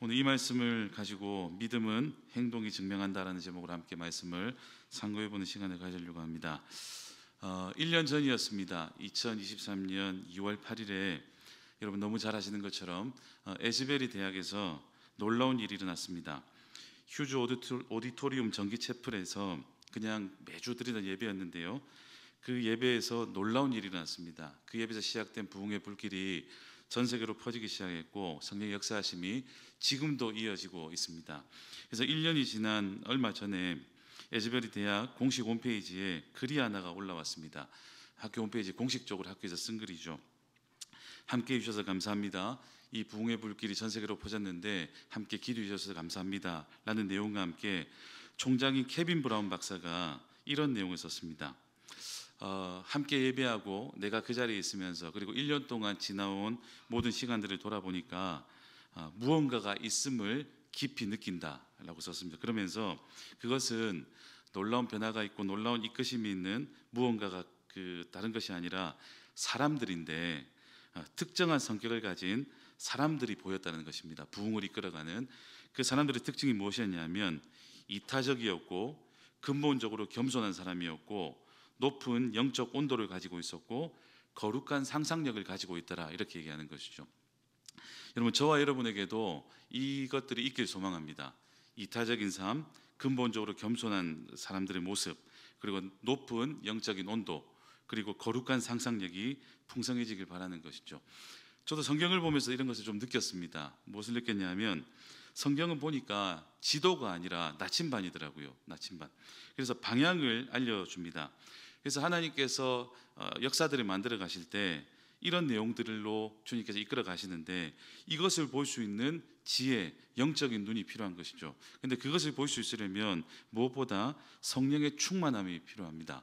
오늘 이 말씀을 가지고 믿음은 행동이 증명한다라는 제목으로 함께 말씀을 상고해보는 시간을 가지려고 합니다. 1년 전이었습니다. 2023년 2월 8일에 여러분 너무 잘 아시는 것처럼 에즈베리 대학에서 놀라운 일이 일어났습니다. 휴즈 오디토리움 정기 채플에서 그냥 매주 드리던 예배였는데요. 그 예배에서 놀라운 일이 일어났습니다. 그 예배에서 시작된 부흥의 불길이 전 세계로 퍼지기 시작했고 성령의 역사하심이 지금도 이어지고 있습니다. 그래서 1년이 지난 얼마 전에 에즈베리 대학 공식 홈페이지에 글이 하나가 올라왔습니다. 학교 홈페이지 공식적으로 학교에서 쓴 글이죠. 함께 해주셔서 감사합니다. 이 부흥의 불길이 전 세계로 퍼졌는데 함께 기도해 주셔서 감사합니다 라는 내용과 함께 총장인 케빈 브라운 박사가 이런 내용을 썼습니다. 함께 예배하고 내가 그 자리에 있으면서 그리고 1년 동안 지나온 모든 시간들을 돌아보니까 무언가가 있음을 깊이 느낀다라고 썼습니다. 그러면서 그것은 놀라운 변화가 있고 놀라운 이끄심이 있는 무언가가 다른 것이 아니라 사람들인데 특정한 성격을 가진 사람들이 보였다는 것입니다. 부흥을 이끌어가는 그 사람들의 특징이 무엇이었냐면 이타적이었고 근본적으로 겸손한 사람이었고 높은 영적 온도를 가지고 있었고 거룩한 상상력을 가지고 있더라, 이렇게 얘기하는 것이죠. 여러분, 저와 여러분에게도 이것들이 있길 소망합니다. 이타적인 삶, 근본적으로 겸손한 사람들의 모습, 그리고 높은 영적인 온도, 그리고 거룩한 상상력이 풍성해지길 바라는 것이죠. 저도 성경을 보면서 이런 것을 좀 느꼈습니다. 무엇을 느꼈냐면 성경은 보니까 지도가 아니라 나침반이더라고요. 나침반. 그래서 방향을 알려줍니다. 그래서 하나님께서 역사들을 만들어 가실 때 이런 내용들로 주님께서 이끌어 가시는데 이것을 볼 수 있는 지혜, 영적인 눈이 필요한 것이죠. 그런데 그것을 볼 수 있으려면 무엇보다 성령의 충만함이 필요합니다.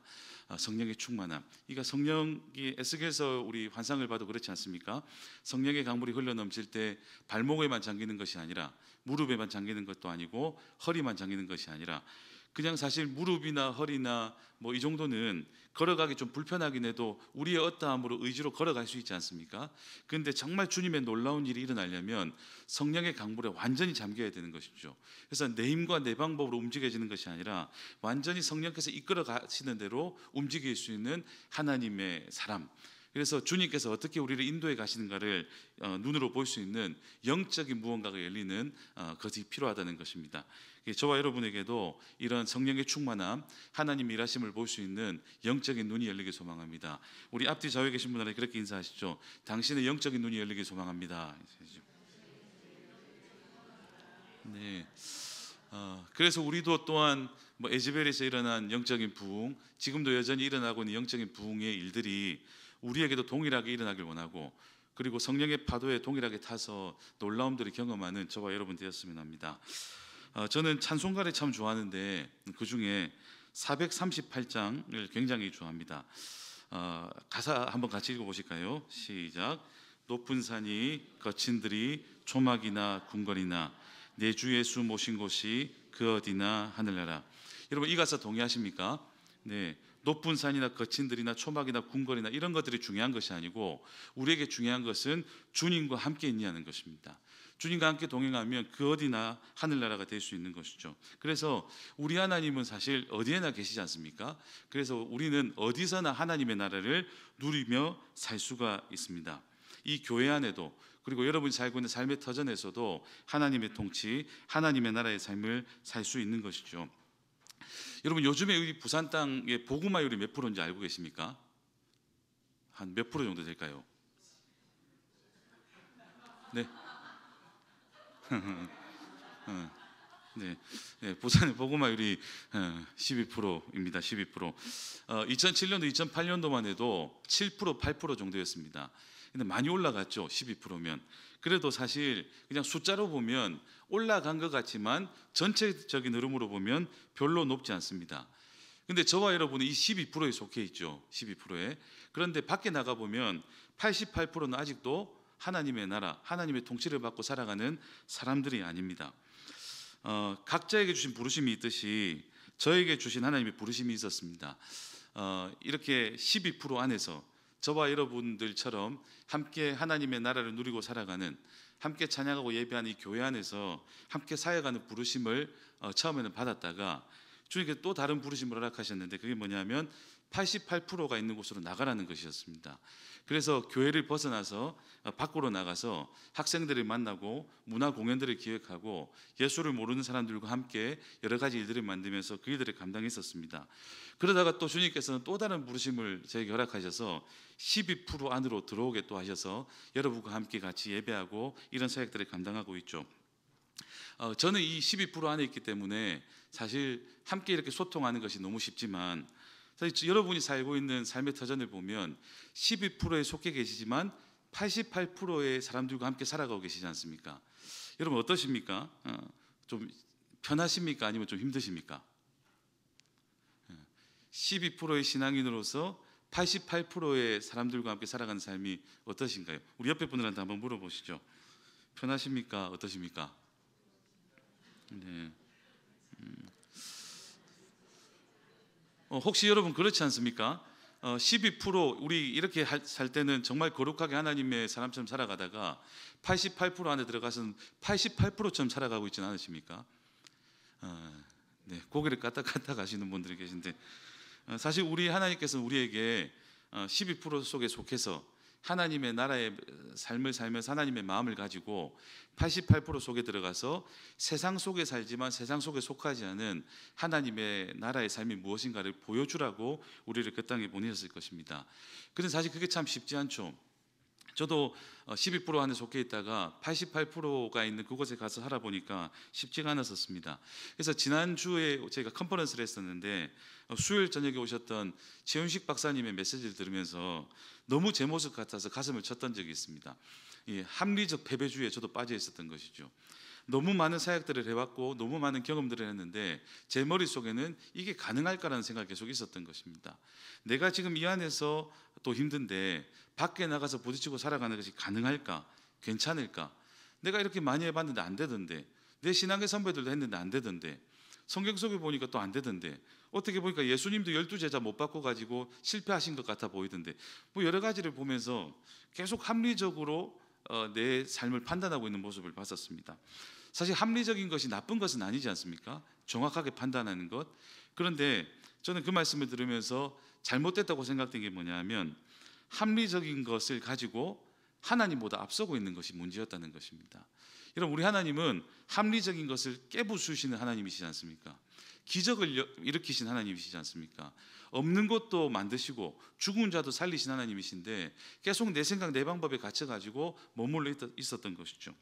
성령의 충만함. 그러니까 성령이 에스겔서 우리 환상을 봐도 그렇지 않습니까? 성령의 강물이 흘러넘칠 때 발목에만 잠기는 것이 아니라 무릎에만 잠기는 것도 아니고 허리만 잠기는 것이 아니라 그냥 사실 무릎이나 허리나 뭐 이 정도는 걸어가기 좀 불편하긴 해도 우리의 어떠함으로 의지로 걸어갈 수 있지 않습니까? 그런데 정말 주님의 놀라운 일이 일어나려면 성령의 강물에 완전히 잠겨야 되는 것이죠. 그래서 내 힘과 내 방법으로 움직여지는 것이 아니라 완전히 성령께서 이끌어 가시는 대로 움직일 수 있는 하나님의 사람. 그래서 주님께서 어떻게 우리를 인도해 가시는가를 눈으로 볼 수 있는 영적인 무언가가 열리는 것이 필요하다는 것입니다. 저와 여러분에게도 이런 성령의 충만함, 하나님 일하심을 볼 수 있는 영적인 눈이 열리길 소망합니다. 우리 앞뒤 좌우에 계신 분들에게 그렇게 인사하시죠. 당신의 영적인 눈이 열리길 소망합니다. 네. 그래서 우리도 또한 에즈벨에서 일어난 영적인 부흥, 지금도 여전히 일어나고 있는 영적인 부흥의 일들이 우리에게도 동일하게 일어나길 원하고, 그리고 성령의 파도에 동일하게 타서 놀라움들을 경험하는 저와 여러분 되었으면 합니다. 저는 찬송가를 참 좋아하는데 그 중에 438장을 굉장히 좋아합니다. 가사 한번 같이 읽어보실까요? 시작. 높은 산이 거친 들이 초막이나 궁궐이나 내 주 예수 모신 곳이 그 어디나 하늘나라. 여러분, 이 가사 동의하십니까? 네. 높은 산이나 거친 들이나 초막이나 궁궐이나 이런 것들이 중요한 것이 아니고 우리에게 중요한 것은 주님과 함께 있냐는 것입니다. 주님과 함께 동행하면 그 어디나 하늘나라가 될 수 있는 것이죠. 그래서 우리 하나님은 사실 어디에나 계시지 않습니까? 그래서 우리는 어디서나 하나님의 나라를 누리며 살 수가 있습니다. 이 교회 안에도, 그리고 여러분이 살고 있는 삶의 터전에서도 하나님의 통치, 하나님의 나라의 삶을 살 수 있는 것이죠. 여러분, 요즘에 우리 부산 땅의 복음화율이 몇 프로인지 알고 계십니까? 한 몇 프로 정도 될까요? 네. 네, 부산의 복음화율이 12%입니다. 12%. 2007년도, 2008년도만 해도 7%, 8% 정도였습니다. 근데 많이 올라갔죠. 12%면. 그래도 사실 그냥 숫자로 보면 올라간 것 같지만 전체적인 흐름으로 보면 별로 높지 않습니다. 근데 저와 여러분은 이 12%에 속해 있죠. 12%에. 그런데 밖에 나가 보면 88%는 아직도 하나님의 나라, 하나님의 통치를 받고 살아가는 사람들이 아닙니다. 각자에게 주신 부르심이 있듯이 저에게 주신 하나님의 부르심이 있었습니다. 이렇게 12% 안에서 저와 여러분들처럼 함께 하나님의 나라를 누리고 살아가는, 함께 찬양하고 예배하는 이 교회 안에서 함께 사역하는 부르심을 처음에는 받았다가 주님께서 또 다른 부르심을 허락하셨는데 그게 뭐냐면 88%가 있는 곳으로 나가라는 것이었습니다. 그래서 교회를 벗어나서 밖으로 나가서 학생들을 만나고 문화 공연들을 기획하고 예수를 모르는 사람들과 함께 여러 가지 일들을 만들면서 그 일들을 감당했었습니다. 그러다가 또 주님께서는 또 다른 부르심을 저에게 허락하셔서 12% 안으로 들어오게 또 하셔서 여러분과 함께 같이 예배하고 이런 사역들을 감당하고 있죠. 저는 이 12% 안에 있기 때문에 사실 함께 이렇게 소통하는 것이 너무 쉽지만 사실 여러분이 살고 있는 삶의 터전을 보면 12%에 속해 계시지만 88%의 사람들과 함께 살아가고 계시지 않습니까? 여러분 어떠십니까? 좀 편하십니까? 아니면 좀 힘드십니까? 12%의 신앙인으로서 88%의 사람들과 함께 살아가는 삶이 어떠신가요? 우리 옆에 분들한테 한번 물어보시죠. 편하십니까? 어떠십니까? 네. 혹시 여러분 그렇지 않습니까? 12% 우리 이렇게 살 때는 정말 거룩하게 하나님의 사람처럼 살아가다가 88% 안에 들어가서는 88%처럼 살아가고 있지는 않으십니까? 네, 고개를 까딱까딱 하시는 분들이 계신데 사실 우리 하나님께서는 우리에게 12% 속에 속해서 하나님의 나라의 삶을 살면서 하나님의 마음을 가지고 88% 속에 들어가서 세상 속에 살지만 세상 속에 속하지 않은 하나님의 나라의 삶이 무엇인가를 보여주라고 우리를 그 땅에 보내셨을 것입니다. 그런데 사실 그게 참 쉽지 않죠. 저도 12% 안에 속해 있다가 88%가 있는 그곳에 가서 살아보니까 쉽지가 않았었습니다. 그래서 지난주에 저희가 컨퍼런스를 했었는데 수요일 저녁에 오셨던 최윤식 박사님의 메시지를 들으면서 너무 제 모습 같아서 가슴을 쳤던 적이 있습니다. 합리적 패배주의에 저도 빠져 있었던 것이죠. 너무 많은 사역들을 해왔고 너무 많은 경험들을 했는데 제 머릿속에는 이게 가능할까라는 생각이 계속 있었던 것입니다. 내가 지금 이 안에서 또 힘든데 밖에 나가서 부딪히고 살아가는 것이 가능할까? 괜찮을까? 내가 이렇게 많이 해봤는데 안 되던데 내 신앙의 선배들도 했는데 안 되던데 성경 속에 보니까 또 안 되던데 어떻게 보니까 예수님도 12제자 못 바꿔가지고 실패하신 것 같아 보이던데 뭐 여러 가지를 보면서 계속 합리적으로 내 삶을 판단하고 있는 모습을 봤었습니다. 사실 합리적인 것이 나쁜 것은 아니지 않습니까? 정확하게 판단하는 것. 그런데 저는 그 말씀을 들으면서 잘못됐다고 생각된 게 뭐냐면 합리적인 것을 가지고 하나님보다 앞서고 있는 것이 문제였다는 것입니다. 여러분 우리 하나님은 합리적인 것을 깨부수시는 하나님이시지 않습니까? 기적을 일으키신 하나님이시지 않습니까? 없는 것도 만드시고 죽은 자도 살리신 하나님이신데 계속 내 생각 내 방법에 갇혀가지고 머물러 있었던 것이죠.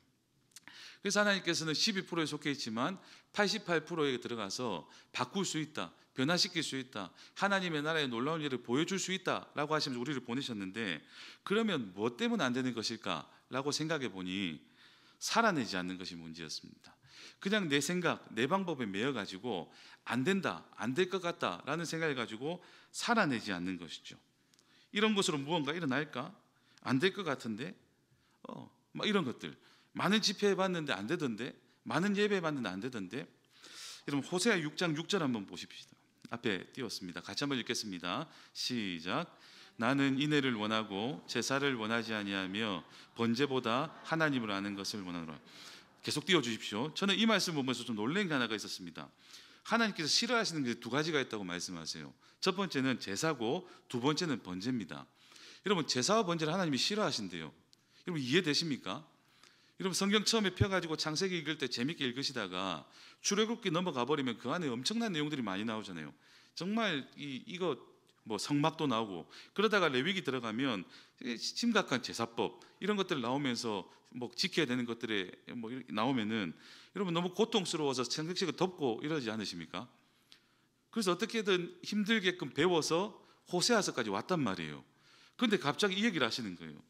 그래서 하나님께서는 12%에 속해 있지만 88%에 들어가서 바꿀 수 있다, 변화시킬 수 있다, 하나님의 나라의 놀라운 일을 보여줄 수 있다라고 하시면서 우리를 보내셨는데 그러면 뭐 때문에 안 되는 것일까라고 생각해 보니 살아내지 않는 것이 문제였습니다. 그냥 내 생각, 내 방법에 매여가지고 안 된다, 안 될 것 같다라는 생각을 가지고 살아내지 않는 것이죠. 이런 것으로 무언가 일어날까? 안 될 것 같은데? 막 이런 것들. 많은 집회해봤는데 안 되던데? 많은 예배해봤는데 안 되던데? 여러분 호세아 6장 6절 한번 보십시다. 앞에 띄웠습니다. 같이 한번 읽겠습니다. 시작. 나는 인애를 원하고 제사를 원하지 아니하며 번제보다 하나님을 아는 것을 원하노라. 계속 띄워주십시오. 저는 이 말씀 보면서 좀 놀란 게 하나가 있었습니다. 하나님께서 싫어하시는 게 두 가지가 있다고 말씀하세요. 첫 번째는 제사고 두 번째는 번제입니다. 여러분 제사와 번제를 하나님이 싫어하신대요. 여러분 이해되십니까? 여러분 성경 처음에 펴가지고 창세기 읽을 때 재밌게 읽으시다가 출애굽기 넘어가 버리면 그 안에 엄청난 내용들이 많이 나오잖아요. 정말 이거 뭐 성막도 나오고 그러다가 레위기 들어가면 심각한 제사법 이런 것들 나오면서 뭐 지켜야 되는 것들에 뭐 나오면은 여러분 너무 고통스러워서 창세기가 덮고 이러지 않으십니까? 그래서 어떻게든 힘들게끔 배워서 호세아서까지 왔단 말이에요. 그런데 갑자기 이 얘기를 하시는 거예요.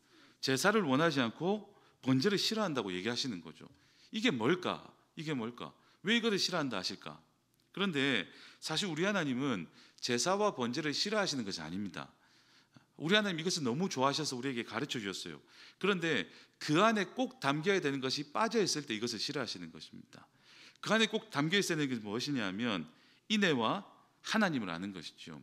제사를 원하지 않고 번제를 싫어한다고 얘기하시는 거죠. 이게 뭘까? 이게 뭘까? 왜 이거를 싫어한다 하실까? 그런데 사실 우리 하나님은 제사와 번제를 싫어하시는 것이 아닙니다. 우리 하나님 이것을 너무 좋아하셔서 우리에게 가르쳐 주셨어요. 그런데 그 안에 꼭 담겨야 되는 것이 빠져 있을 때 이것을 싫어하시는 것입니다. 그 안에 꼭 담겨 있어야 되는 게 무엇이냐면 인애와 하나님을 아는 것이죠.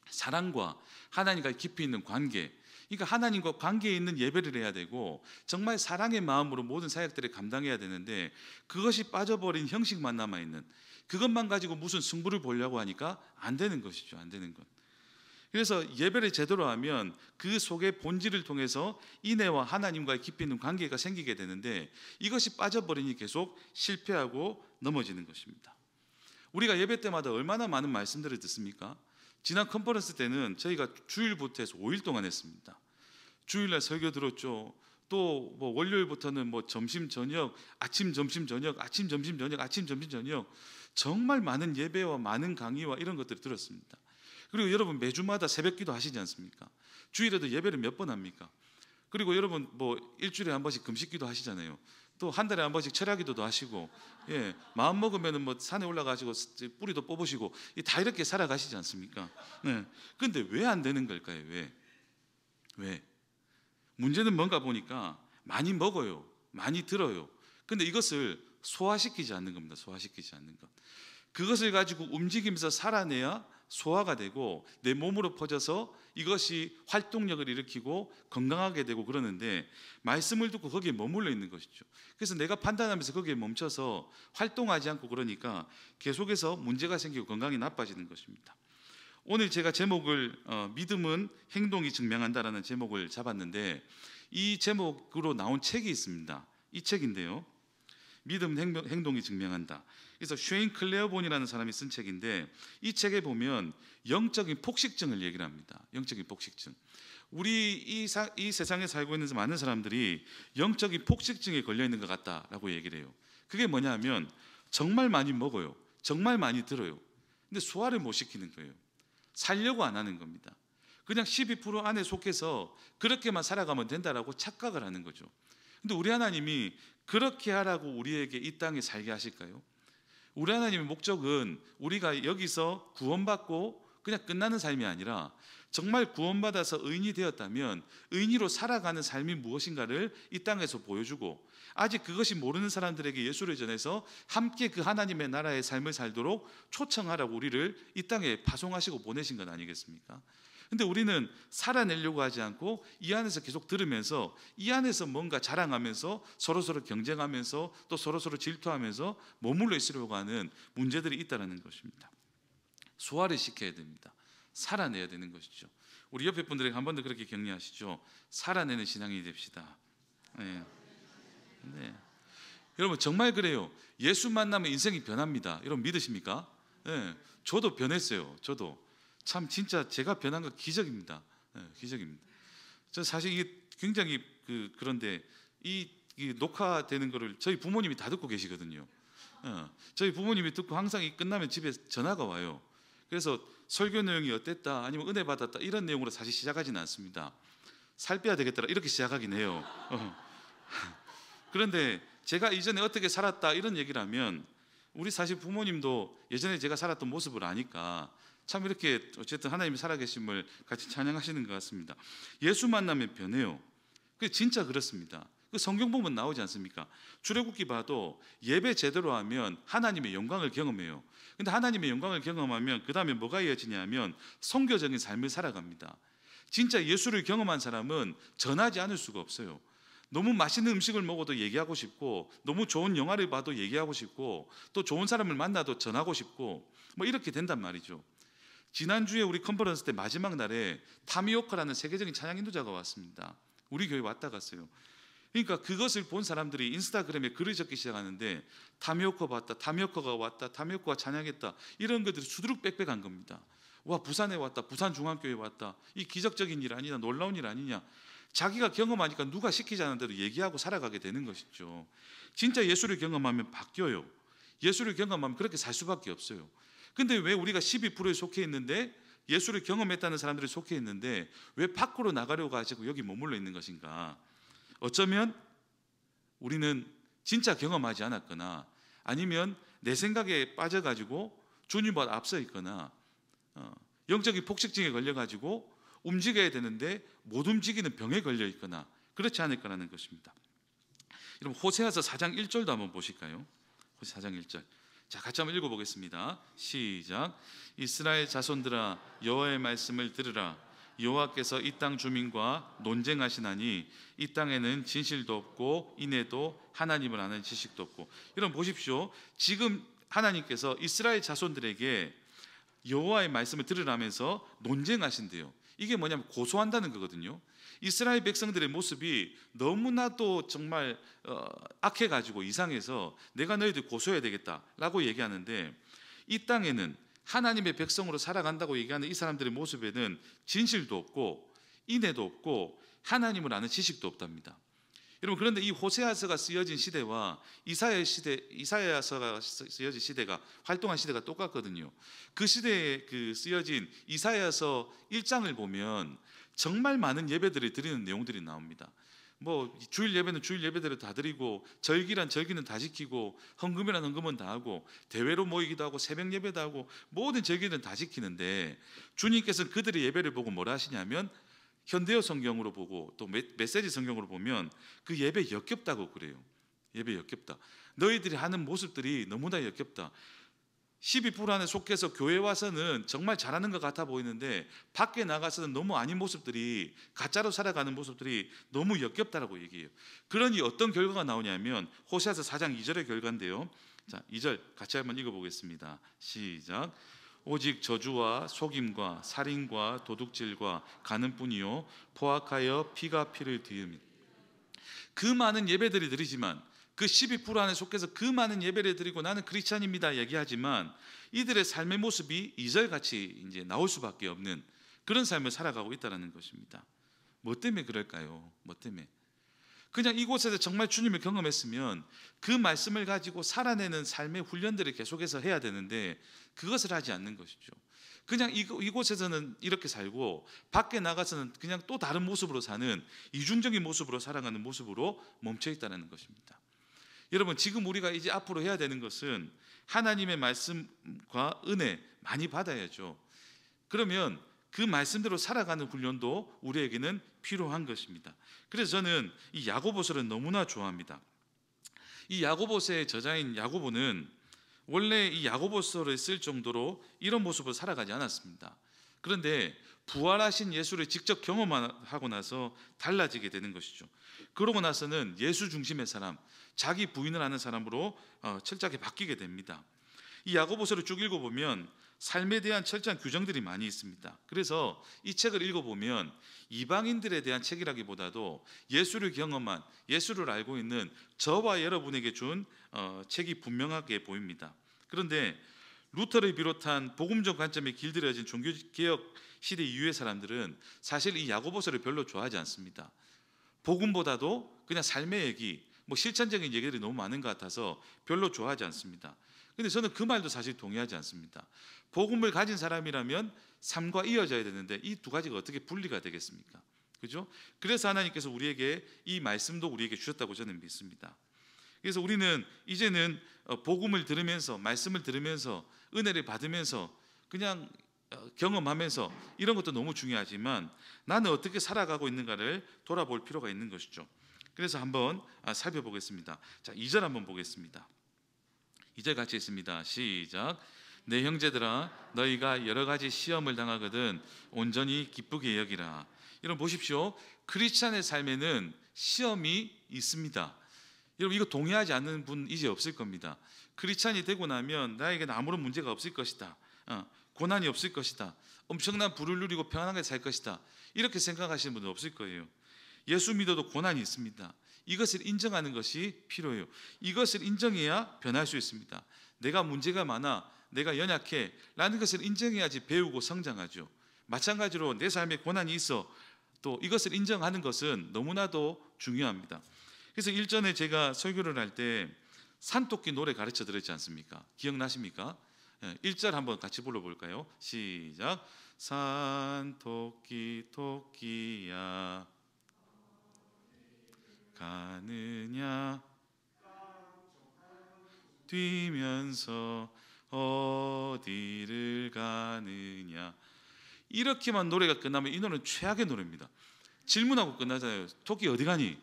사랑과 하나님과 깊이 있는 관계, 그러니까 하나님과 관계에 있는 예배를 해야 되고 정말 사랑의 마음으로 모든 사역들을 감당해야 되는데 그것이 빠져버린 형식만 남아있는, 그것만 가지고 무슨 승부를 보려고 하니까 안 되는 것이죠. 안 되는 것. 그래서 예배를 제대로 하면 그 속의 본질을 통해서 인애와 하나님과의 깊이 있는 관계가 생기게 되는데 이것이 빠져버리니 계속 실패하고 넘어지는 것입니다. 우리가 예배 때마다 얼마나 많은 말씀들을 듣습니까? 지난 컨퍼런스 때는 저희가 주일부터 해서 5일 동안 했습니다. 주일날 설교 들었죠. 또 뭐 월요일부터는 뭐 점심 저녁, 아침 점심 저녁, 아침 점심 저녁, 아침 점심 저녁, 정말 많은 예배와 많은 강의와 이런 것들을 들었습니다. 그리고 여러분 매주마다 새벽기도 하시지 않습니까? 주일에도 예배를 몇 번 합니까? 그리고 여러분 뭐 일주일에 한 번씩 금식기도 하시잖아요. 또 한 달에 한 번씩 철야기도도 하시고, 예, 마음 먹으면은 뭐 산에 올라가시고 뿌리도 뽑으시고 다 이렇게 살아가시지 않습니까? 네. 근데 왜 안 되는 걸까요? 왜? 문제는 뭔가 보니까 많이 먹어요, 많이 들어요. 근데 이것을 소화시키지 않는 겁니다. 소화시키지 않는 것. 그것을 가지고 움직이면서 살아내야 소화가 되고 내 몸으로 퍼져서 이것이 활동력을 일으키고 건강하게 되고 그러는데 말씀을 듣고 거기에 머물러 있는 것이죠. 그래서 내가 판단하면서 거기에 멈춰서 활동하지 않고 그러니까 계속해서 문제가 생기고 건강이 나빠지는 것입니다. 오늘 제가 제목을 믿음은 행동이 증명한다라는 제목을 잡았는데 이 제목으로 나온 책이 있습니다. 이 책인데요, 믿음은 행동이 증명한다. 그래서 쉐인 클레어본이라는 사람이 쓴 책인데 이 책에 보면 영적인 폭식증을 얘기를 합니다. 영적인 폭식증. 우리 이 세상에 살고 있는 많은 사람들이 영적인 폭식증에 걸려 있는 것 같다라고 얘기를 해요. 그게 뭐냐면 정말 많이 먹어요, 정말 많이 들어요. 근데 소화를 못 시키는 거예요. 살려고 안 하는 겁니다. 그냥 12% 안에 속해서 그렇게만 살아가면 된다라고 착각을 하는 거죠. 근데 우리 하나님이 그렇게 하라고 우리에게 이 땅에 살게 하실까요? 우리 하나님의 목적은 우리가 여기서 구원받고 그냥 끝나는 삶이 아니라 정말 구원받아서 의인이 되었다면 의인으로 살아가는 삶이 무엇인가를 이 땅에서 보여주고, 아직 그것이 모르는 사람들에게 예수를 전해서 함께 그 하나님의 나라의 삶을 살도록 초청하라고 우리를 이 땅에 파송하시고 보내신 건 아니겠습니까? 근데 우리는 살아내려고 하지 않고 이 안에서 계속 들으면서 이 안에서 뭔가 자랑하면서 서로서로 경쟁하면서 또 서로서로 질투하면서 머물러 있으려고 하는 문제들이 있다는 것입니다. 소화를 시켜야 됩니다. 살아내야 되는 것이죠. 우리 옆에 분들에게 한 번 더 그렇게 격려하시죠. 살아내는 신앙이 됩시다. 네. 네. 여러분 정말 그래요. 예수 만나면 인생이 변합니다. 여러분 믿으십니까? 네. 저도 변했어요. 저도 참 진짜 제가 변한 거 기적입니다. 네, 기적입니다. 저 사실 이게 굉장히 그런데 이 녹화되는 거를 저희 부모님이 다 듣고 계시거든요. 저희 부모님이 듣고 항상 이 끝나면 집에 전화가 와요. 그래서 설교 내용이 어땠다, 아니면 은혜 받았다 이런 내용으로 사실 시작하지는 않습니다. 살 빼야 되겠더라 이렇게 시작하긴 해요. 그런데 제가 이전에 어떻게 살았다 이런 얘기를 하면 우리 사실 부모님도 예전에 제가 살았던 모습을 아니까 참 이렇게 어쨌든 하나님이 살아계심을 같이 찬양하시는 것 같습니다. 예수 만나면 변해요. 그 진짜 그렇습니다. 그 성경 보면 나오지 않습니까? 출애굽기 봐도 예배 제대로 하면 하나님의 영광을 경험해요. 근데 하나님의 영광을 경험하면 그 다음에 뭐가 이어지냐면 선교적인 삶을 살아갑니다. 진짜 예수를 경험한 사람은 전하지 않을 수가 없어요. 너무 맛있는 음식을 먹어도 얘기하고 싶고, 너무 좋은 영화를 봐도 얘기하고 싶고, 또 좋은 사람을 만나도 전하고 싶고, 뭐 이렇게 된단 말이죠. 지난주에 우리 컨퍼런스 때 마지막 날에 타미오카라는 세계적인 찬양 인도자가 왔습니다. 우리 교회 왔다 갔어요. 그러니까 그것을 본 사람들이 인스타그램에 글을 적기 시작하는데 타미오카 봤다, 타미오카가 왔다, 타미오카가 찬양했다 이런 것들이 수두룩 빽빽한 겁니다. 와, 부산에 왔다, 부산중앙교회에 왔다, 이 기적적인 일 아니냐, 놀라운 일 아니냐. 자기가 경험하니까 누가 시키지 않은 대로 얘기하고 살아가게 되는 것이죠. 진짜 예수를 경험하면 바뀌어요. 예수를 경험하면 그렇게 살 수밖에 없어요. 근데 왜 우리가 12%에 속해 있는데, 예수를 경험했다는 사람들이 속해 있는데 왜 밖으로 나가려고 하시고 여기 머물러 있는 것인가? 어쩌면 우리는 진짜 경험하지 않았거나, 아니면 내 생각에 빠져가지고 주님보다 앞서 있거나, 영적인 폭식증에 걸려가지고 움직여야 되는데 못 움직이는 병에 걸려 있거나 그렇지 않을까라는 것입니다. 여러분 호세아서 4장 1절도 한번 보실까요? 호세 4장 1절. 자, 같이 한번 읽어보겠습니다. 시작. 이스라엘 자손들아, 여호와의 말씀을 들으라. 여호와께서 이 땅 주민과 논쟁하시나니 이 땅에는 진실도 없고 인애도 하나님을 아는 지식도 없고. 여러분 보십시오. 지금 하나님께서 이스라엘 자손들에게 여호와의 말씀을 들으라면서 논쟁하신대요. 이게 뭐냐면 고소한다는 거거든요. 이스라엘 백성들의 모습이 너무나도 정말 악해가지고 이상해서 내가 너희들 고소해야 되겠다라고 얘기하는데, 이 땅에는 하나님의 백성으로 살아간다고 얘기하는 이 사람들의 모습에는 진실도 없고 인애도 없고 하나님을 아는 지식도 없답니다. 여러분, 그런데 이 호세아서가 쓰여진 시대와 이사야서가 쓰여진 시대가, 활동한 시대가 똑같거든요. 그 시대에 쓰여진 이사야서 1장을 보면 정말 많은 예배들을 드리는 내용들이 나옵니다. 뭐 주일 예배는 주일 예배대로 다 드리고, 절기란 절기는 다 지키고, 헌금이란 헌금은 다 하고, 대회로 모이기도 하고, 새벽 예배도 하고, 모든 절기는 다 지키는데 주님께서는 그들의 예배를 보고 뭐라 하시냐면, 현대어 성경으로 보고 또 메시지 성경으로 보면 그 예배 역겹다고 그래요. 예배 역겹다. 너희들이 하는 모습들이 너무나 역겹다. 12% 안에 속해서 교회 와서는 정말 잘하는 것 같아 보이는데 밖에 나가서는 너무 아닌 모습들이, 가짜로 살아가는 모습들이 너무 역겹다라고 얘기해요. 그러니 어떤 결과가 나오냐면 호세아서 4장 2절의 결과인데요. 자, 2절 같이 한번 읽어보겠습니다. 시작. 오직 저주와 속임과 살인과 도둑질과 가는뿐이요 포악하여 피가 피를 뒤음이. 그 많은 예배들이 드리지만, 그 12% 안에 속해서 그 많은 예배를 드리고 나는 크리스찬입니다 얘기하지만 이들의 삶의 모습이 2절 같이 이제 나올 수밖에 없는 그런 삶을 살아가고 있다는 것입니다. 뭐 때문에 그럴까요? 뭐 때문에? 그냥 이곳에서 정말 주님을 경험했으면 그 말씀을 가지고 살아내는 삶의 훈련들을 계속해서 해야 되는데 그것을 하지 않는 것이죠. 그냥 이곳에서는 이렇게 살고 밖에 나가서는 그냥 또 다른 모습으로 사는, 이중적인 모습으로 살아가는 모습으로 멈춰 있다는 것입니다. 여러분, 지금 우리가 이제 앞으로 해야 되는 것은 하나님의 말씀과 은혜 많이 받아야죠. 그러면 그 말씀대로 살아가는 훈련도 우리에게는 필요한 것입니다. 그래서 저는 이 야고보서를 너무나 좋아합니다. 이 야고보서의 저자인 야고보는 원래 이 야고보서를 쓸 정도로 이런 모습을 살아가지 않았습니다. 그런데 부활하신 예수를 직접 경험하고 나서 달라지게 되는 것이죠. 그러고 나서는 예수 중심의 사람, 자기 부인을 하는 사람으로 철저하게 바뀌게 됩니다. 이 야고보서를 쭉 읽어보면 삶에 대한 철저한 규정들이 많이 있습니다. 그래서 이 책을 읽어보면 이방인들에 대한 책이라기보다도 예수를 경험한, 예수를 알고 있는 저와 여러분에게 준 책이 분명하게 보입니다. 그런데 루터를 비롯한 복음적 관점에 길들여진 종교개혁 시대 이후의 사람들은 사실 이 야고보서를 별로 좋아하지 않습니다. 복음보다도 그냥 삶의 얘기, 뭐 실천적인 얘기들이 너무 많은 것 같아서 별로 좋아하지 않습니다. 근데 저는 그 말도 사실 동의하지 않습니다. 복음을 가진 사람이라면 삶과 이어져야 되는데 이 두 가지가 어떻게 분리가 되겠습니까? 그죠? 그래서 하나님께서 우리에게 이 말씀도 우리에게 주셨다고 저는 믿습니다. 그래서 우리는 이제는 복음을 들으면서, 말씀을 들으면서, 은혜를 받으면서, 그냥 경험하면서 이런 것도 너무 중요하지만 나는 어떻게 살아가고 있는가를 돌아볼 필요가 있는 것이죠. 그래서 한번 살펴보겠습니다. 자, 2절 한번 보겠습니다. 2절 같이 있습니다. 시작. 내 형제들아, 너희가 여러 가지 시험을 당하거든 온전히 기쁘게 여기라. 여러분 보십시오. 크리스찬의 삶에는 시험이 있습니다. 여러분 이거 동의하지 않는 분 이제 없을 겁니다. 크리스찬이 되고 나면 나에게는 아무런 문제가 없을 것이다, 고난이 없을 것이다, 엄청난 부를 누리고 평안하게 살 것이다, 이렇게 생각하시는 분은 없을 거예요. 예수 믿어도 고난이 있습니다. 이것을 인정하는 것이 필요해요. 이것을 인정해야 변할 수 있습니다. 내가 문제가 많아, 내가 연약해 라는 것을 인정해야지 배우고 성장하죠. 마찬가지로 내 삶에 고난이 있어, 또 이것을 인정하는 것은 너무나도 중요합니다. 그래서 일전에 제가 설교를 할 때 산토끼 노래 가르쳐 드렸지 않습니까? 기억나십니까? 1절 한번 같이 불러볼까요? 시작. 산토끼 토끼야 가느냐 뛰면서 어디를 가느냐. 이렇게만 노래가 끝나면 이 노래는 최악의 노래입니다. 질문하고 끝나잖아요. 토끼 어디 가니?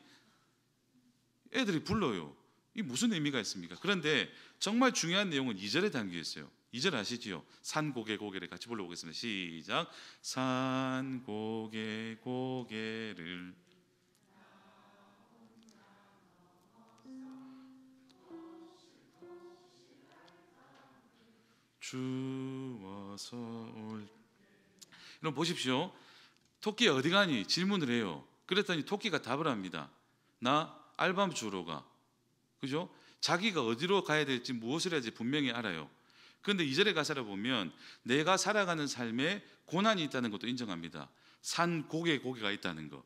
애들이 불러요. 이 무슨 의미가 있습니까? 그런데 정말 중요한 내용은 2절에 담겨 있어요. 2절 아시지요? 산 고개 고개를 같이 불러보겠습니다. 시작. 산 고개 고개를 주워서 올. 여러분 보십시오. 토끼 어디 가니? 질문을 해요. 그랬더니 토끼가 답을 합니다. 나 알밤 주러 가. 그죠? 자기가 어디로 가야 될지 무엇을 해야 될지 분명히 알아요. 그런데 2절의 가사를 보면 내가 살아가는 삶에 고난이 있다는 것도 인정합니다. 산 고개 고개가 있다는 거.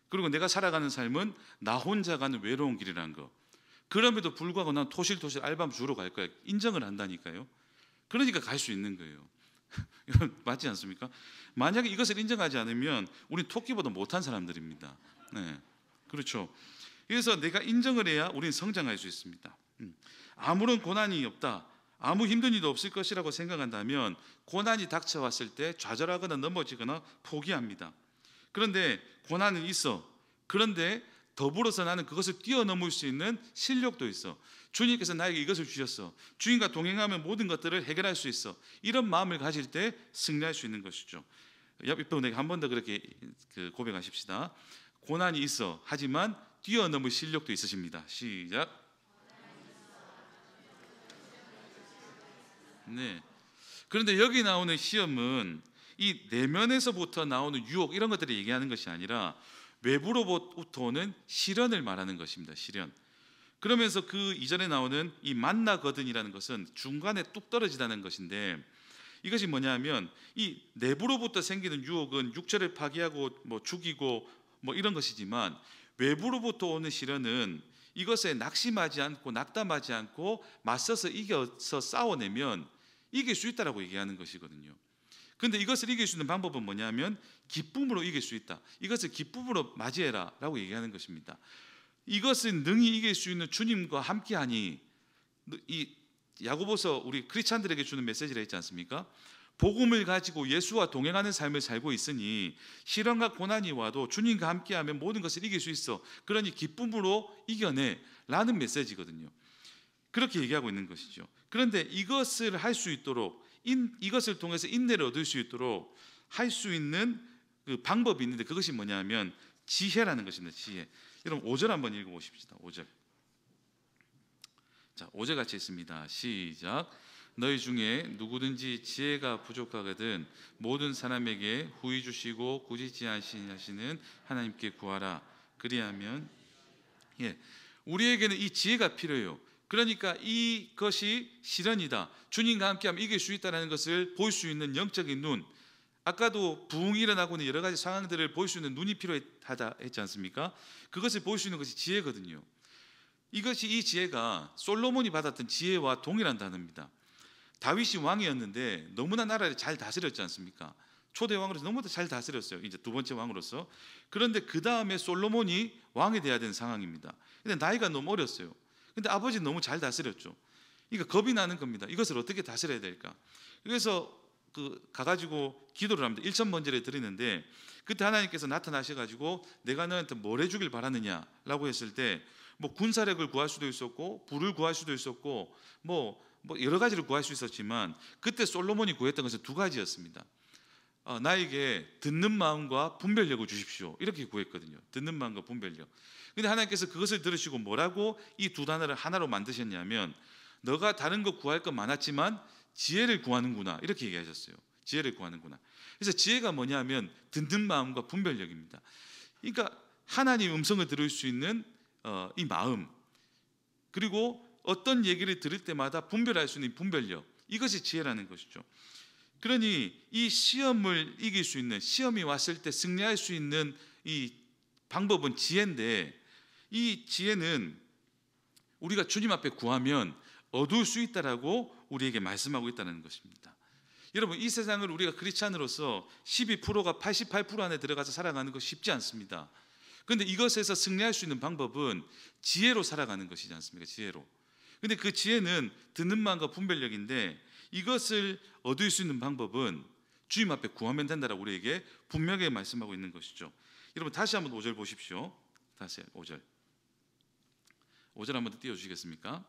그리고 내가 살아가는 삶은 나 혼자 가는 외로운 길이라는 거. 그럼에도 불구하고 난 토실토실 알밤 주러 갈 거야. 인정을 한다니까요. 그러니까 갈 수 있는 거예요. 이건 맞지 않습니까? 만약에 이것을 인정하지 않으면 우린 토끼보다 못한 사람들입니다. 네, 그렇죠. 그래서 내가 인정을 해야 우리는 성장할 수 있습니다. 아무런 고난이 없다, 아무 힘든 일도 없을 것이라고 생각한다면 고난이 닥쳐왔을 때 좌절하거나 넘어지거나 포기합니다. 그런데 고난은 있어. 그런데 더불어서 나는 그것을 뛰어넘을 수 있는 실력도 있어. 주님께서 나에게 이것을 주셨어. 주님과 동행하면 모든 것들을 해결할 수 있어. 이런 마음을 가질 때 승리할 수 있는 것이죠. 옆 분에게 한 번 더 그렇게 고백하십시다. 고난이 있어. 하지만 뛰어넘을 실력도 있으십니다. 시작. 네. 그런데 여기 나오는 시험은 이 내면에서부터 나오는 유혹 이런 것들을 얘기하는 것이 아니라 외부로부터 오는 시련을 말하는 것입니다. 시련. 그러면서 그 이전에 나오는 이 만나거든이라는 것은 중간에 뚝 떨어지다는 것인데, 이것이 뭐냐면 이 내부로부터 생기는 유혹은 육체를 파괴하고 죽이고 이런 것이지만, 외부로부터 오는 시련은 이것에 낙심하지 않고 낙담하지 않고 맞서서 이겨서 싸워내면 이길 수 있다라고 얘기하는 것이거든요. 그런데 이것을 이길 수 있는 방법은 뭐냐면 기쁨으로 이길 수 있다. 이것을 기쁨으로 맞이해라 라고 얘기하는 것입니다. 이것은 능히 이길 수 있는 주님과 함께하니, 이 야고보서 우리 크리스찬들에게 주는 메시지라 했지 않습니까? 복음을 가지고 예수와 동행하는 삶을 살고 있으니 시련과 고난이 와도 주님과 함께하면 모든 것을 이길 수 있어. 그러니 기쁨으로 이겨내 라는 메시지거든요. 그렇게 얘기하고 있는 것이죠. 그런데 이것을 할 수 있도록, 이것을 통해서 인내를 얻을 수 있도록 할 수 있는 그 방법이 있는데, 그것이 뭐냐면 지혜라는 것입니다. 지혜. 여러분 5절 한번 읽어보십시다. 5절. 자, 5절 같이 있습니다. 시작. 너희 중에 누구든지 지혜가 부족하거든 모든 사람에게 후히 주시고 꾸짖지 아니하시는 하나님께 구하라. 그리하면, 우리에게는 이 지혜가 필요해요. 그러니까 이것이 시련이다, 주님과 함께하면 이길 수 있다는 것을 볼 수 있는 영적인 눈, 아까도 부흥이 일어나고 있는 여러 가지 상황들을 볼 수 있는 눈이 필요하다 했지 않습니까? 그것을 볼 수 있는 것이 지혜거든요. 이 지혜가 솔로몬이 받았던 지혜와 동일한 단어입니다. 다윗이 왕이었는데 너무나 나라를 잘 다스렸지 않습니까? 초대 왕으로서 너무나 잘 다스렸어요. 이제 두 번째 왕으로서. 그런데 그 다음에 솔로몬이 왕이 돼야 되는 상황입니다. 근데 나이가 너무 어렸어요. 근데 아버지는 너무 잘 다스렸죠. 그러니까 겁이 나는 겁니다. 이것을 어떻게 다스려야 될까? 그래서 가가지고 기도를 합니다. 일천번제를 드리는데, 그때 하나님께서 나타나셔가지고 내가 너한테 뭘 해주길 바라느냐라고 했을 때 군사력을 구할 수도 있었고 불을 구할 수도 있었고 여러 가지를 구할 수 있었지만, 그때 솔로몬이 구했던 것은 두 가지였습니다. 나에게 듣는 마음과 분별력을 주십시오, 이렇게 구했거든요. 듣는 마음과 분별력. 근데 하나님께서 그것을 들으시고 뭐라고 이 두 단어를 하나로 만드셨냐면, 너가 다른 거 구할 건 많았지만 지혜를 구하는구나, 이렇게 얘기하셨어요. 지혜를 구하는구나. 그래서 지혜가 뭐냐면 듣는 마음과 분별력입니다. 그러니까 하나님의 음성을 들을 수 있는 이 마음, 그리고 어떤 얘기를 들을 때마다 분별할 수 있는 분별력, 이것이 지혜라는 것이죠. 그러니 이 시험을 이길 수 있는, 시험이 왔을 때 승리할 수 있는 이 방법은 지혜인데, 이 지혜는 우리가 주님 앞에 구하면 얻을 수 있다라고 우리에게 말씀하고 있다는 것입니다. 여러분, 이 세상을 우리가 크리스찬으로서 12%가 88% 안에 들어가서 살아가는 것 쉽지 않습니다. 그런데 이것에서 승리할 수 있는 방법은 지혜로 살아가는 것이지 않습니까? 지혜로. 근데 그 지혜는 듣는 마음과 분별력인데, 이것을 얻을 수 있는 방법은 주님 앞에 구하면 된다라고 우리에게 분명하게 말씀하고 있는 것이죠. 여러분 다시 한번 5절 보십시오. 다시 5절 한번 더 띄워주시겠습니까?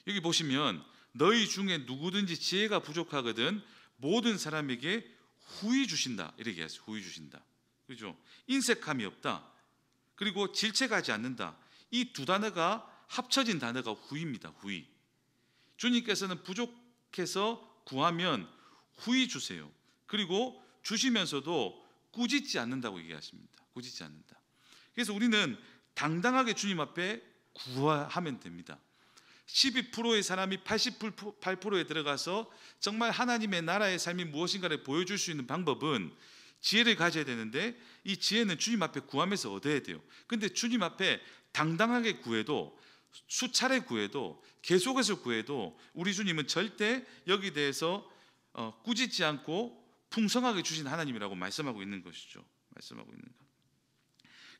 여기 보시면 너희 중에 누구든지 지혜가 부족하거든 모든 사람에게 후히 주신다. 이렇게 했어요. 후히 주신다. 그렇죠? 인색함이 없다. 그리고 질책하지 않는다. 이 두 단어가 합쳐진 단어가 후입니다. 후히. 주님께서는 부족해서 구하면 후히 주세요. 그리고 주시면서도 꾸짖지 않는다고 얘기하십니다. 꾸짖지 않는다. 그래서 우리는 당당하게 주님 앞에 구하면 됩니다. 12%의 사람이 88%에 들어가서 정말 하나님의 나라의 삶이 무엇인가를 보여줄 수 있는 방법은 지혜를 가져야 되는데, 이 지혜는 주님 앞에 구하면서 얻어야 돼요. 근데 주님 앞에 당당하게 구해도, 수차례 구해도, 계속해서 구해도 우리 주님은 절대 여기 대해서 꾸짖지 않고 풍성하게 주신 하나님이라고 말씀하고 있는 것이죠. 말씀하고 있는 것.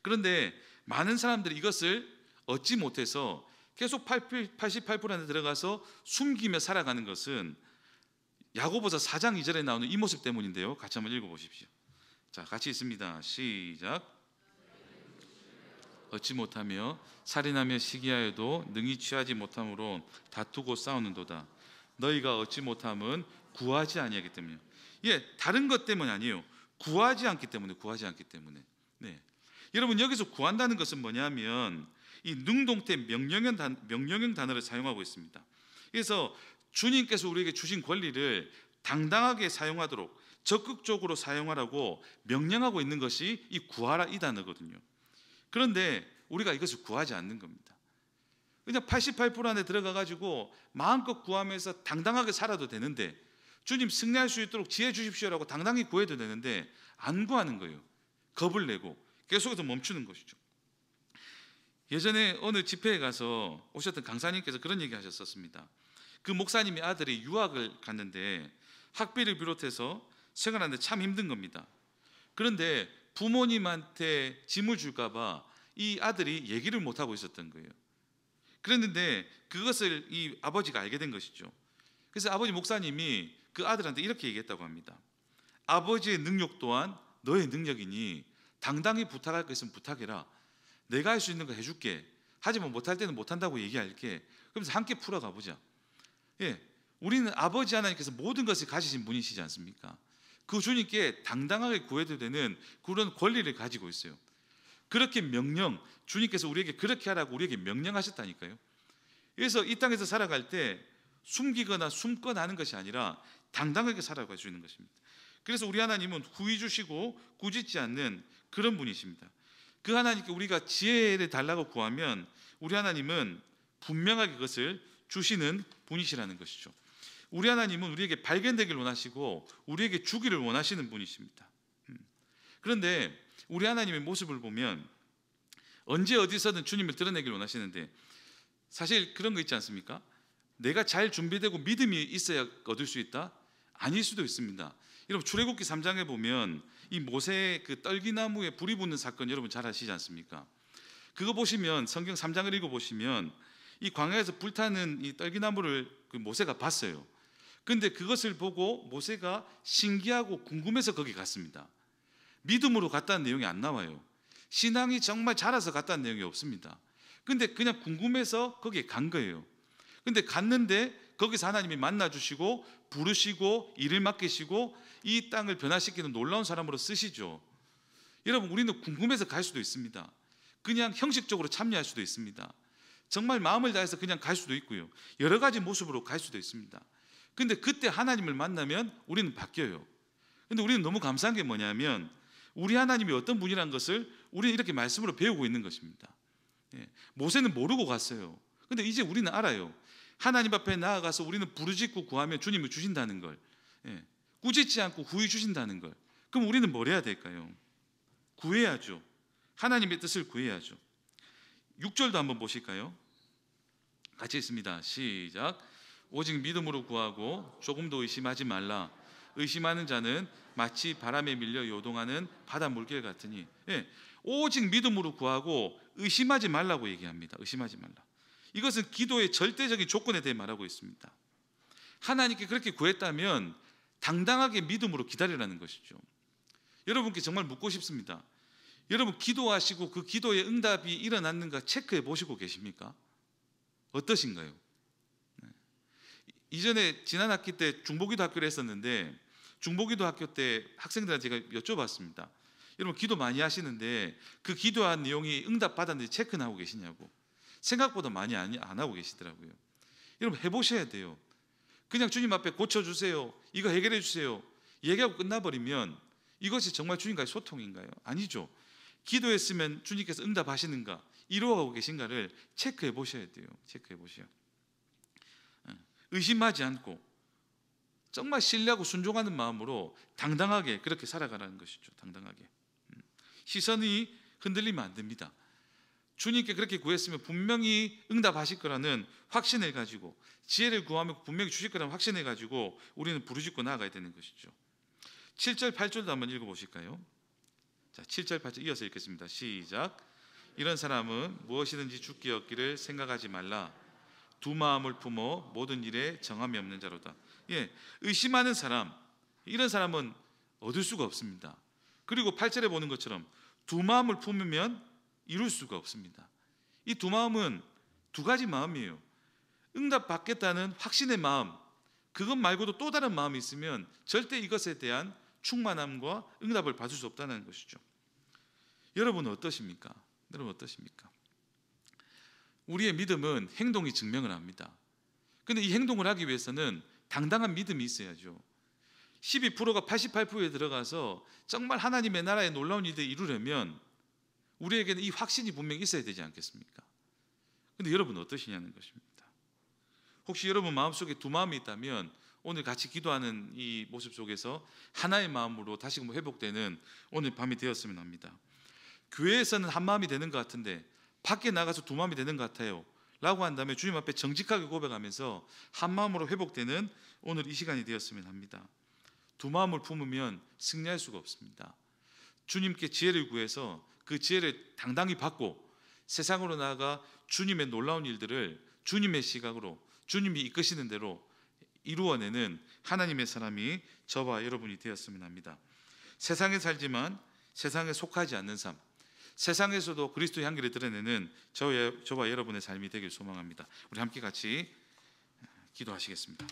그런데 많은 사람들이 이것을 얻지 못해서 계속 88%에 들어가서 숨기며 살아가는 것은 야고보서 4장 2절에 나오는 이 모습 때문인데요. 같이 한번 읽어보십시오. 자, 같이 있습니다. 시작. 얻지 못하며 살인하며 시기하여도 능히 취하지 못함으로 다투고 싸우는도다. 너희가 얻지 못함은 구하지 아니하기 때문이요. 다른 것 때문이 아니에요. 구하지 않기 때문에. 네. 여러분, 여기서 구한다는 것은 뭐냐면 이 능동태 명령형 단어를 사용하고 있습니다. 그래서 주님께서 우리에게 주신 권리를 당당하게 사용하도록 적극적으로 사용하라고 명령하고 있는 것이 이 구하라 이 단어거든요. 그런데 우리가 이것을 구하지 않는 겁니다. 그냥 88% 안에 들어가 가지고 마음껏 구하면서 당당하게 살아도 되는데, 주님 승리할 수 있도록 지혜 주십시오라고 당당히 구해도 되는데 안 구하는 거예요. 겁을 내고 계속해서 멈추는 것이죠. 예전에 어느 집회에 가서 오셨던 강사님께서 그런 얘기 하셨었습니다. 그 목사님의 아들이 유학을 갔는데 학비를 비롯해서 생활하는데 참 힘든 겁니다. 그런데 부모님한테 짐을 줄까 봐 이 아들이 얘기를 못하고 있었던 거예요. 그랬는데 그것을 이 아버지가 알게 된 것이죠. 그래서 아버지 목사님이 그 아들한테 이렇게 얘기했다고 합니다. 아버지의 능력 또한 너의 능력이니 당당히 부탁할 거 있으면 부탁해라. 내가 할 수 있는 거 해줄게. 하지만 못할 때는 못한다고 얘기할게. 그러면서 함께 풀어가 보자. 우리는 아버지 하나님께서 모든 것을 가지신 분이시지 않습니까? 그 주님께 당당하게 구해도 되는 그런 권리를 가지고 있어요. 그렇게 주님께서 우리에게 그렇게 하라고 우리에게 명령하셨다니까요. 그래서 이 땅에서 살아갈 때 숨기거나 숨거나 하는 것이 아니라 당당하게 살아갈 수 있는 것입니다. 그래서 우리 하나님은 후히 주시고 꾸짖지 않는 그런 분이십니다. 그 하나님께 우리가 지혜를 달라고 구하면 우리 하나님은 분명하게 그것을 주시는 분이시라는 것이죠. 우리 하나님은 우리에게 발견되기를 원하시고 우리에게 주기를 원하시는 분이십니다. 그런데 우리 하나님의 모습을 보면 언제 어디서든 주님을 드러내기를 원하시는데, 사실 그런 거 있지 않습니까? 내가 잘 준비되고 믿음이 있어야 얻을 수 있다? 아닐 수도 있습니다. 여러분, 출애굽기 3장에 보면 이 모세의 그 떨기나무에 불이 붙는 사건 여러분 잘 아시지 않습니까? 그거 보시면, 성경 3장을 읽어보시면 이 광야에서 불타는 이 떨기나무를 그 모세가 봤어요. 근데 그것을 보고 모세가 신기하고 궁금해서 거기 갔습니다. 믿음으로 갔다는 내용이 안 나와요. 신앙이 정말 자라서 갔다는 내용이 없습니다. 근데 그냥 궁금해서 거기에 간 거예요. 근데 갔는데 거기서 하나님이 만나주시고 부르시고 일을 맡기시고 이 땅을 변화시키는 놀라운 사람으로 쓰시죠. 여러분, 우리는 궁금해서 갈 수도 있습니다. 그냥 형식적으로 참여할 수도 있습니다. 정말 마음을 다해서 그냥 갈 수도 있고요. 여러 가지 모습으로 갈 수도 있습니다. 근데 그때 하나님을 만나면 우리는 바뀌어요. 근데 우리는 너무 감사한 게 뭐냐면 우리 하나님이 어떤 분이라는 것을 우리는 이렇게 말씀으로 배우고 있는 것입니다. 모세는 모르고 갔어요. 근데 이제 우리는 알아요. 하나님 앞에 나아가서 우리는 부르짖고 구하면 주님이 주신다는 걸, 꾸짖지 않고 후히 주신다는 걸. 그럼 우리는 뭘 해야 될까요? 구해야죠. 하나님의 뜻을 구해야죠. 6절도 한번 보실까요? 같이 있습니다. 시작. 오직 믿음으로 구하고 조금도 의심하지 말라. 의심하는 자는 마치 바람에 밀려 요동하는 바다 물결 같으니. 오직 믿음으로 구하고 의심하지 말라고 얘기합니다. 의심하지 말라. 이것은 기도의 절대적인 조건에 대해 말하고 있습니다. 하나님께 그렇게 구했다면 당당하게 믿음으로 기다리라는 것이죠. 여러분께 정말 묻고 싶습니다. 여러분, 기도하시고 그 기도의 응답이 일어났는가 체크해 보시고 계십니까? 어떠신가요? 이전에 지난 학기 때 중보기도 학교를 했었는데 중보기도 학교 때 학생들한테 제가 여쭤봤습니다. 여러분 기도 많이 하시는데 그 기도한 내용이 응답 받았는지 체크는 하고 계시냐고. 생각보다 많이 안 하고 계시더라고요. 여러분 해보셔야 돼요. 그냥 주님 앞에 고쳐주세요, 이거 해결해 주세요 얘기하고 끝나버리면 이것이 정말 주님과의 소통인가요? 아니죠. 기도했으면 주님께서 응답하시는가, 이루어가고 계신가를 체크해 보셔야 돼요. 체크해 보셔요. 의심하지 않고 정말 신뢰하고 순종하는 마음으로 당당하게 그렇게 살아가라는 것이죠. 당당하게. 시선이 흔들리면 안 됩니다. 주님께 그렇게 구했으면 분명히 응답하실 거라는 확신을 가지고, 지혜를 구하면 분명히 주실 거라는 확신을 가지고 우리는 부르짖고 나아가야 되는 것이죠. 7절 8절도 한번 읽어보실까요? 자, 7절 8절 이어서 읽겠습니다. 시작. 이런 사람은 무엇이든지 죽기 얻기를 생각하지 말라. 두 마음을 품어 모든 일에 정함이 없는 자로다. 예, 의심하는 사람, 이런 사람은 얻을 수가 없습니다. 그리고 8절에 보는 것처럼 두 마음을 품으면 이룰 수가 없습니다. 이 두 마음은 두 가지 마음이에요. 응답 받겠다는 확신의 마음, 그것 말고도 또 다른 마음이 있으면 절대 이것에 대한 충만함과 응답을 받을 수 없다는 것이죠. 여러분은 어떠십니까? 여러분 어떠십니까? 우리의 믿음은 행동이 증명을 합니다. 그런데 이 행동을 하기 위해서는 당당한 믿음이 있어야죠. 12%가 88%에 들어가서 정말 하나님의 나라의 놀라운 일들을 이루려면 우리에게는 이 확신이 분명히 있어야 되지 않겠습니까? 그런데 여러분은 어떠시냐는 것입니다. 혹시 여러분 마음속에 두 마음이 있다면 오늘 같이 기도하는 이 모습 속에서 하나의 마음으로 다시금 회복되는 오늘 밤이 되었으면 합니다. 교회에서는 한 마음이 되는 것 같은데 밖에 나가서 두 마음이 되는 것 같아요 라고 한다면 주님 앞에 정직하게 고백하면서 한 마음으로 회복되는 오늘 이 시간이 되었으면 합니다. 두 마음을 품으면 승리할 수가 없습니다. 주님께 지혜를 구해서 그 지혜를 당당히 받고 세상으로 나아가 주님의 놀라운 일들을 주님의 시각으로 주님이 이끄시는 대로 이루어내는 하나님의 사람이 저와 여러분이 되었으면 합니다. 세상에 살지만 세상에 속하지 않는 삶, 세상에서도 그리스도의 향기를 드러내는 저와 여러분의 삶이 되길 소망합니다. 우리 함께 같이 기도하시겠습니다.